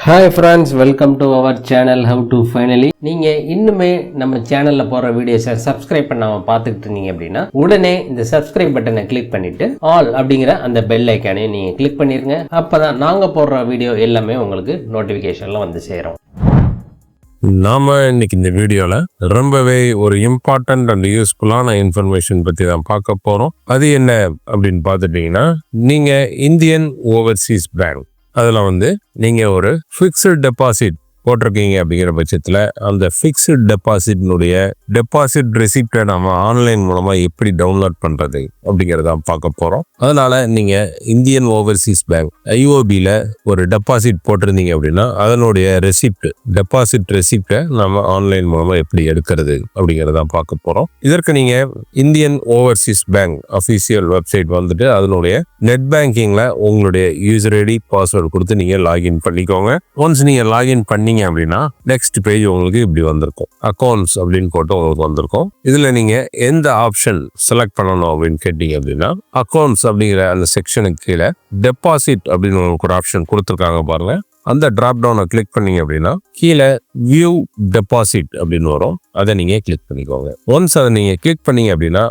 Hi friends, welcome to our channel howtofinally. நீங்கள் இன்னுமே நம்ம சேனலில் போகிற வீடியோஸை சப்ஸ்கிரைப் பண்ணாமல் பார்த்துக்கிட்டு இருந்தீங்க அப்படின்னா உடனே இந்த சப்ஸ்கிரைப் பட்டனை கிளிக் பண்ணிவிட்டு ஆல் அப்படிங்கிற அந்த பெல் ஐக்கானையும் நீங்கள் கிளிக் பண்ணிடுங்க. அப்போ தான் நாங்கள் போடுற வீடியோ எல்லாமே உங்களுக்கு நோட்டிஃபிகேஷனில் வந்து சேரும். நாம இன்னைக்கு இந்த வீடியோல ரொம்பவே ஒரு இம்பார்ட்டன்ட் அண்ட் யூஸ்ஃபுல்லான இன்ஃபர்மேஷன் பத்தி தான் பார்க்க போறோம். அது என்ன அப்படின்னு பார்த்துட்டீங்கன்னா, நீங்க இந்தியன் ஓவர்சீஸ் பேங்க் அதில் நீங்க ஒரு ஃபிக்ஸ்டு டெபாசிட் போட்டிருக்கீங்க அப்படிங்கிற பட்சத்தில் அந்த ஃபிக்ஸ்டு டெபாசிட்னுடைய டெபாசிட் ரெசிப்டை நம்ம ஆன்லைன் மூலமாக எப்படி டவுன்லோட் பண்ணுறது அப்படிங்கிறத பார்க்க போகிறோம். அதனால் நீங்கள் இந்தியன் ஓவர்சீஸ் பேங்க் ஐஓபியில் ஒரு டெபாசிட் போட்டிருந்தீங்க அப்படின்னா அதனுடைய டெபாசிட் ரெசிப்டை நம்ம ஆன்லைன் மூலமாக எப்படி எடுக்கிறது அப்படிங்கிறத பார்க்க போகிறோம். இதற்கு நீங்கள் Indian Overseas bank official website அதனுடைய நெட் பேங்கிங்கில் உங்களுடைய யூசர் ஐடி பாஸ்வேர்டு கொடுத்து நீங்கள் லாகின் பண்ணிக்கோங்க. ஒன்ஸ் நீங்கள் லாகின் பண்ணி அப்படின்னா நெக்ஸ்ட் பேஜ் உங்களுக்கு இப்படி வந்திருக்கும். அக்கௌண்ட்ஸ் அப்படின்னு போட்டு உங்களுக்கு வந்திருக்கும். இதுல நீங்க எந்த ஆப்ஷன் செலக்ட் பண்ணணும் அப்படின்னு கேட்டீங்க அப்படின்னா, அக்கௌண்ட்ஸ் அப்படிங்கிற அந்த செக்ஷனுக்கு கீழே டெபாசிட் அப்படின்னு உங்களுக்கு ஒரு ஆப்ஷன் கொடுத்துருக்காங்க பாருங்க. அந்த டிராப் டவுனை கிளிக் பண்ணீங்க அப்படின்னா கீழே வியூ டெபாசிட் அப்படின்னு வரும். அதை நீங்க கிளிக் பண்ணிக்கோங்க. ஒன்ஸ் அதை நீங்க கிளிக் பண்ணீங்க அப்படின்னா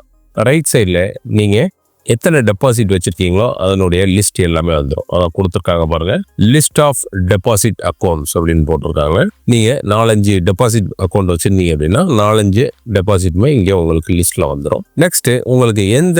ரைட் சைட்ல நீங்க எத்தனை டெபாசிட் வச்சிருக்கீங்களோ அதனுடைய லிஸ்ட் எல்லாமே வந்துடும். அதான் கொடுத்துருக்காங்க பாருங்க, லிஸ்ட் ஆஃப் டெபாசிட் அக்கௌண்ட்ஸ் அப்படின்னு போட்டிருக்காங்க. நீங்க 4-5 டெபாசிட் அக்கௌண்ட் வச்சிருந்தீங்க அப்படின்னா 4-5 டெபாசிட்மே இங்கே உங்களுக்கு லிஸ்ட்ல வந்துடும். நெக்ஸ்ட் உங்களுக்கு எந்த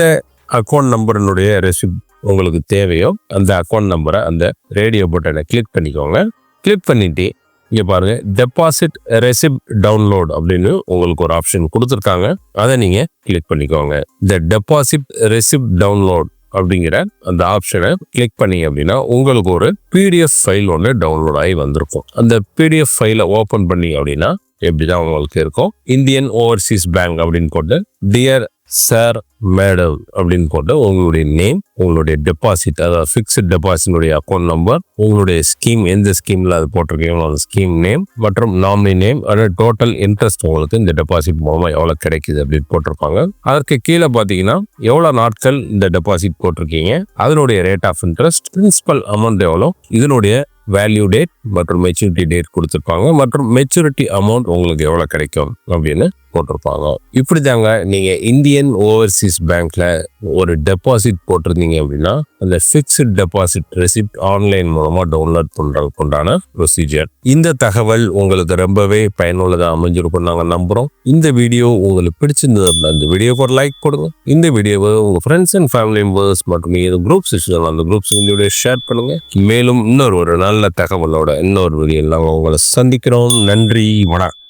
அக்கௌண்ட் நம்பரினுடைய ரெசிப்ட் உங்களுக்கு தேவையோ அந்த அக்கௌண்ட் நம்பரை அந்த ரேடியோ பட்டனை கிளிக் பண்ணிக்கோங்க. கிளிக் பண்ணிட்டு இங்கே பாருங்க, டெபாசிட் ரெசிப்ட் டவுன்லோட் அப்படின்னு உங்களுக்கு ஒரு ஆப்ஷன் கொடுத்துருக்காங்க. அதை நீங்க கிளிக் பண்ணிக்கோங்க. இந்த டெபாசிட் ரெசிப்ட் டவுன்லோட் அப்படிங்கிற அந்த ஆப்ஷனை கிளிக் பண்ணீங்க அப்படின்னா உங்களுக்கு ஒரு பிடிஎஃப் ஃபைல் ஒன்று டவுன்லோட் ஆகி வந்திருக்கும். அந்த பிடிஎஃப் ஃபைலை ஓப்பன் பண்ணீங்க அப்படின்னா எப்படிதான் உங்களுக்கு இருக்கும். இந்தியன் ஓவர்சீஸ் பேங்க் அப்படின்னு போட்டு டியர் சார் மேடம் அப்படின்னு போட்டு உங்களுடைய நேம், உங்களுடைய டெபாசிட், அதாவது ஃபிக்ஸ்ட் டெபாசிட்னுடைய அக்கௌண்ட் நம்பர், உங்களுடைய ஸ்கீம் எந்த ஸ்கீம்ல அது போட்டிருக்கீங்களோ அந்த ஸ்கீம் நேம் மற்றும் நாமினி நேம், அதாவது டோட்டல் இன்ட்ரெஸ்ட் உங்களுக்கு இந்த டெபாசிட் மூலமா எவ்வளவு கிடைக்குது அப்படின்னு போட்டிருப்பாங்க. அதற்கு கீழே பாத்தீங்கன்னா எவ்வளவு நாட்கள் இந்த டெபாசிட் போட்டிருக்கீங்க, அதனுடைய rate of interest, principal amount எவ்வளோ, இதனுடைய வேல்யூ டேட் மற்றும் மெச்சூரிட்டி டேட் கொடுத்துருப்பாங்க மற்றும் மெச்சூரிட்டி அமௌண்ட் உங்களுக்கு எவ்வளவு கிடைக்கும் அப்படின்னு போட்டிருப்பாங்க. இப்படி தாங்க நீங்க இந்தியன் ஓவர்சீஸ் பேங்க்ல ஒரு டெபாசிட் போட்டிருந்தீங்க அப்படின்னா அந்த ஃபிக்ஸ்ட் டெபாசிட் ரெசிப்ட் ஆன்லைன் மூலமா டவுன்லோட் பண்றதுக்கு உண்டான ப்ரொசீஜர். இந்த தகவல் உங்களுக்கு ரொம்பவே பயனுள்ளதா அமைஞ்சிருக்கும் நாங்க நம்புறோம். இந்த வீடியோ உங்களுக்கு பிடிச்சிருந்தது அப்படின்னா இந்த வீடியோக்கு ஒரு லைக் போடுங்க. இந்த வீடியோவை உங்க ஃப்ரெண்ட்ஸ் அண்ட் ஃபேமிலி மெம்பர்ஸ் மற்றும் குரூப்ஸ் அந்த குரூப்ஸ் இந்த வீடியோ ஷேர் பண்ணுங்க. மேலும் இன்னொரு நல்ல தகவலோட இன்னொரு வீடியோ உங்களை சந்திக்கிறோம். நன்றி, வணக்கம்.